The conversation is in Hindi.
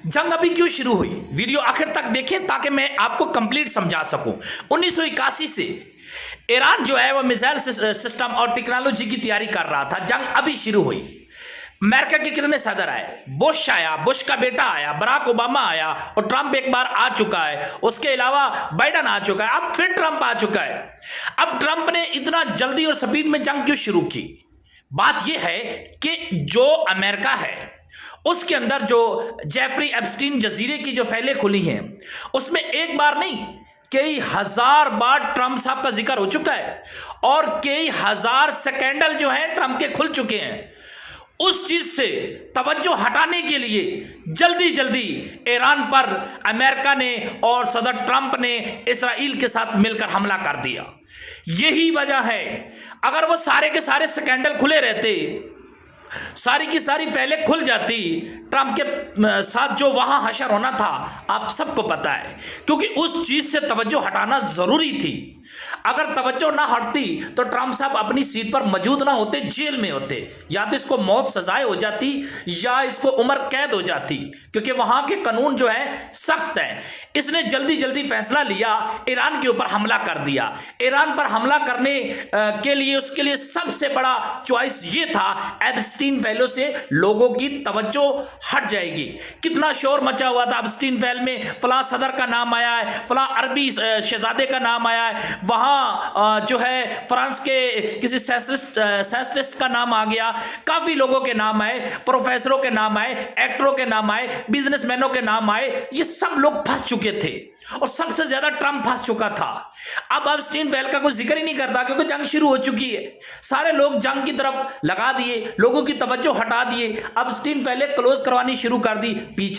जंग अभी क्यों शुरू हुई, वीडियो आखिर तक देखें ताकि मैं आपको कंप्लीट समझा सकूं। 1981 से ईरान जो है वो मिसाइल सिस्टम और टेक्नोलॉजी की तैयारी कर रहा था। जंग अभी शुरू हुई। अमेरिका के कितने सदर आए, बुश आया, बुश का बेटा आया, बराक ओबामा आया, और ट्रंप एक बार आ चुका है। उसके अलावा बाइडन आ चुका है, अब फिर ट्रंप आ चुका है। अब ट्रंप ने इतना जल्दी और स्पीड में जंग क्यों शुरू की? बात यह है कि जो अमेरिका है उसके अंदर जो जेफरी एप्स्टीन जजीरे की जो फाइलें खुली हैं उसमें एक बार नहीं कई हजार बार ट्रंप साहब का जिक्र हो चुका है और कई हजार स्कैंडल जो हैं ट्रंप के खुल चुके हैं। उस चीज से तवज्जो हटाने के लिए जल्दी जल्दी ईरान पर अमेरिका ने और सदर ट्रंप ने इस्राइल के साथ मिलकर हमला कर दिया। यही वजह है, अगर वो सारे के सारे स्कैंडल खुले रहते, सारी की सारी फाइलें खुल जाती, ट्रंप के साथ जो वहां हशर होना था आप सबको पता है, क्योंकि उस चीज से तवज्जो हटाना जरूरी थी। अगर तवज्जो ना हटती तो ट्रंप साहब अपनी सीट पर मौजूद ना होते, जेल में होते, या तो इसको मौत सजाए हो जाती या इसको उम्र कैद हो जाती, क्योंकि वहां के कानून जो है सख्त है। इसने जल्दी जल्दी फैसला लिया, ईरान के ऊपर हमला कर दिया। ईरान पर हमला करने के लिए उसके लिए सबसे बड़ा चॉइस ये था, एप्स्टीन फाइलों से लोगों की तवज्जो हट जाएगी। कितना शोर मचा हुआ था एप्स्टीन फाइल में, फलां सदर का नाम आया है, फलां अरबी शहजादे का नाम आया है, वहां जो है फ्रांस के किसी साइंटिस्ट का नाम आ गया, काफी लोगों के नाम आए, प्रोफेसरों के नाम आए, एक्टरों के नाम आए, बिजनेसमैनों के नाम आए। ये सब लोग फंस चुके थे और सबसे ज्यादा ट्रंप फंस चुका था। अब एप्स्टीन फाइल का कोई जिक्र ही नहीं करता क्योंकि जंग शुरू हो चुकी है। सारे लोग जंग की तरफ लगा दिए, लोगों की तवज्जो हटा दिए, एप्स्टीन फाइलें क्लोज करवानी शुरू कर दी। पीछे